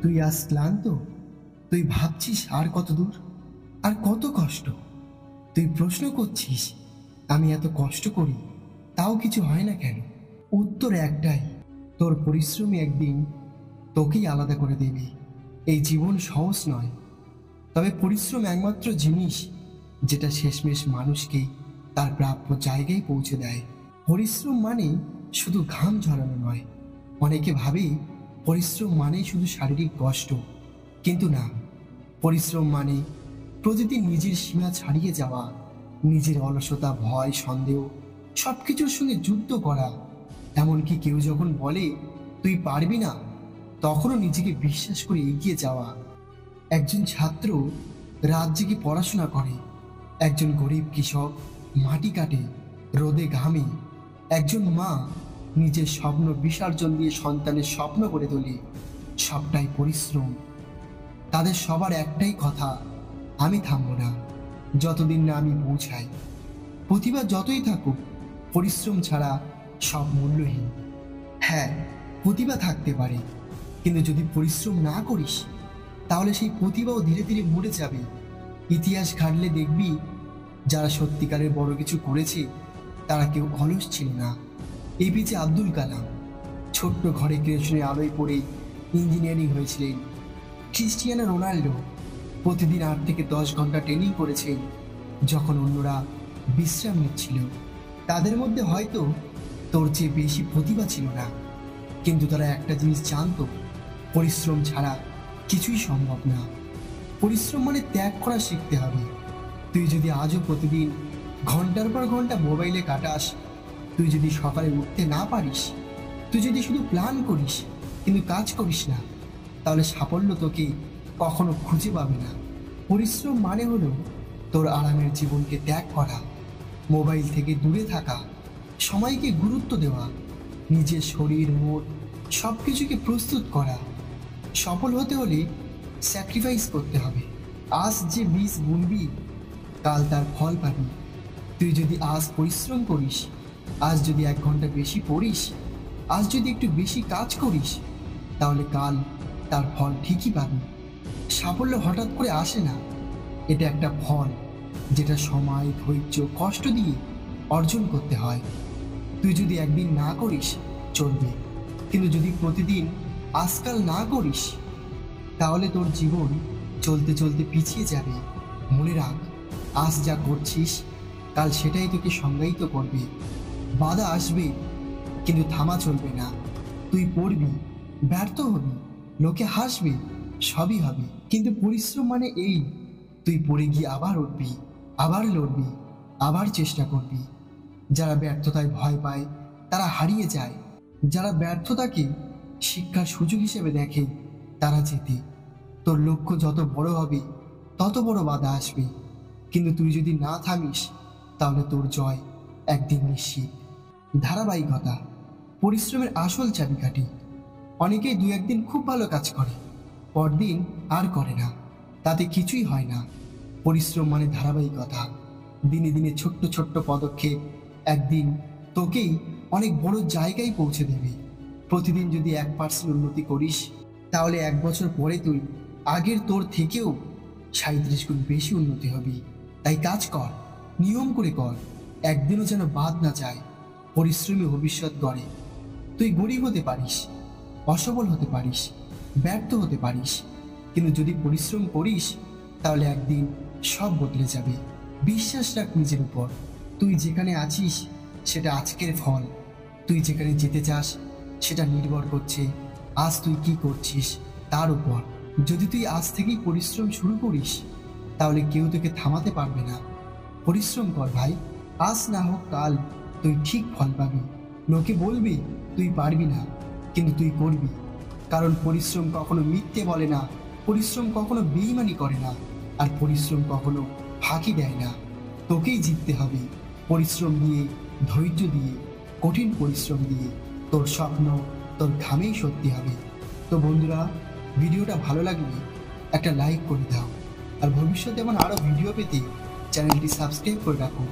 তুই আজ ক্লান্ত? তুই ভাবছিস আর কত দূর, আর কত কষ্ট? তুই প্রশ্ন করছিস আমি এত কষ্ট করি তাও কিছু হয় না কেন? উত্তর একটাই, তোর পরিশ্রমী একদিন তোকেই আলাদা করে দেবে। এই জীবন সহজ নয়, তবে পরিশ্রম একমাত্র জিনিস যেটা শেষমেশ মানুষকে তার প্রাপ্য জায়গায় পৌঁছে দেয়। পরিশ্রম মানে শুধু ঘাম ঝরানো নয়। অনেকে ভাবে পরিশ্রম মানে শুধু শারীরিক কষ্ট, কিন্তু না। পরিশ্রম মানে প্রতিদিন নিজের সীমা ছাড়িয়ে যাওয়া, নিজের অলসতা, ভয়, সন্দেহ সবকিছুর সঙ্গে যুদ্ধ করা। এমনকি কেউ যখন বলে তুই পারবি না, তখনও নিজেকে বিশ্বাস করে এগিয়ে যাওয়া। একজন ছাত্র রাত জেগে পড়াশোনা করে, একজন গরিব কৃষক মাটি কাটে, রোদে ঘামে, একজন মা নিজের স্বপ্ন বিসর্জন দিয়ে সন্তানের স্বপ্ন করে তোলে। সবটাই পরিশ্রম। তাদের সবার একটাই কথা, আমি থামবো না যতদিন না আমি পৌঁছাই। প্রতিভা যতই থাকুক, পরিশ্রম ছাড়া সব মূল্যহীন। হ্যাঁ, প্রতিভা থাকতে পারে, কিন্তু যদি পরিশ্রম না করিস তাহলে সেই প্রতিভাও ধীরে ধীরে মরে যাবে। ইতিহাস ঘাটলে দেখবি যারা সত্যিকারের বড় কিছু করেছে তারা কেউ অলস ছিল না। এপিজে আব্দুল কালাম ছোট্ট ঘরে কেরোসিনের আলোয় পড়ে ইঞ্জিনিয়ারিং হয়েছিলেন। ক্রিস্টিয়ানো রোনাল্ডো প্রতিদিন 8 থেকে 10 ঘন্টা ট্রেনিং করেছেন যখন অন্যরা বিশ্রাম নিচ্ছিল। তাদের মধ্যে হয়তো তোর চেয়ে বেশি প্রতিভা ছিল না, কিন্তু তারা একটা জিনিস জানতো, পরিশ্রম ছাড়া কিছুই সম্ভব না। পরিশ্রম মানে ত্যাগ করা শিখতে হবে। তুই যদি আজও প্রতিদিন ঘন্টার পর ঘন্টা মোবাইলে কাটাস, তুই যদি সকালে উঠতে না পারিস, তুই যদি শুধু প্ল্যান করিস কিন্তু কাজ করিস না, তাহলে সাফল্য তোকে কখনো খুঁজে পাবে না। পরিশ্রম মানে হলো তোর আরামের জীবনকে ত্যাগ করা, মোবাইল থেকে দূরে থাকা, সময়কে গুরুত্ব দেওয়া, নিজের শরীর মন সব কিছুকে প্রস্তুত করা। সফল হতে হলে স্যাক্রিফাইস করতে হবে। আজ যে বীজ বুনবি, কাল তার ফল পাবি। তুই যদি আজ পরিশ্রম করিস, আজ যদি 1 ঘন্টা বেশি পড়িস, আজ যদি একটু বেশি কাজ করিস, তাহলে কাল তার ফল ঠিকই পাবি। সাফল্য হঠাৎ করে আসে না, এটা একটা ফল যেটা সময়, ধৈর্য, কষ্ট দিয়ে অর্জন করতে হয়। তুই যদি একদিন না করিস চলবে, কিন্তু যদি প্রতিদিন আজকাল না করিস, তাহলে তোর জীবন চলতে চলতে পিছিয়ে যাবে। মনে রাখ, আজ যা করছিস কাল সেটাই তোকে সংজ্ঞায়িত করবে। বাধা আসবে, কিন্তু থামা চলবে না। তুই পড়বি, ব্যর্থ হবি, লোকে হাসবে, সবই হবে, কিন্তু পরিশ্রম মানে এই, তুই পড়ে গিয়ে আবার উঠবি, আবার লড়বি, আবার চেষ্টা করবি। যারা ব্যর্থতায় ভয় পায় তারা হারিয়ে যায়, যারা ব্যর্থতাকে শিক্ষার সুযোগ হিসেবে দেখে তারা জেতে। তোর লক্ষ্য যত বড় হবে তত বড় বাধা আসবে, কিন্তু তুই যদি না থামিস তাহলে তোর জয় একদিন নিশ্চিত। ধারাবাহিকতা পরিশ্রমের আসল চাবিকাঠি। অনেকেই 2-1 দিন খুব ভালো কাজ করে, পরদিন আর করে না, তাতে কিছুই হয় না। পরিশ্রম মানে ধারাবাহিকতা। দিনে দিনে ছোট্ট ছোট্ট পদক্ষেপ একদিন তোকেই অনেক বড় জায়গায় পৌঁছে দেবে। প্রতিদিন যদি 1% উন্নতি করিস, তাহলে 1 বছর পরে তুই আগের তোর থেকেও 37 গুণ বেশি উন্নতি হবি। তাই কাজ কর, নিয়ম করে কর, একদিনও যেন বাদ না যায়। পরিশ্রমী ভবিষ্যৎ গড়ে। তুই গরিব হতে পারিস, অসফল হতে পারিস, ব্যর্থ হতে পারিস, কিন্তু যদি পরিশ্রম করিস তাহলে একদিন সব বদলে যাবে। বিশ্বাস রাখ নিজের উপর। তুই যেখানে আছিস সেটা আজকের ফল। তুই যেখানে যেতে চাস সেটা নির্ভর করছে আজ তুই কি করছিস তার উপর। যদি তুই আজ থেকেই পরিশ্রম শুরু করিস, তাহলে কেউ তোকে থামাতে পারবে না। পরিশ্রম কর ভাই, আজ না হোক কাল তুই ঠিক ফল পাবি। লোকে বলবি তুই পারবি না, কিন্তু তুই করবি, কারণ পরিশ্রম কখনো মিথ্যে বলে না, পরিশ্রম কখনো বেইমানি করে না, আর পরিশ্রম কখনো ফাঁকি দেয় না। তোকেই জিততে হবে, পরিশ্রম দিয়ে, ধৈর্য দিয়ে, কঠিন পরিশ্রম দিয়ে। তোর স্বপ্ন তোর ঘামেই সত্যি হবে। তো বন্ধুরা, ভিডিওটা ভালো লাগলে একটা লাইক করে দাও, আর ভবিষ্যতে এমন আরও ভিডিও পেতে চ্যানেলটি সাবস্ক্রাইব করে রাখো।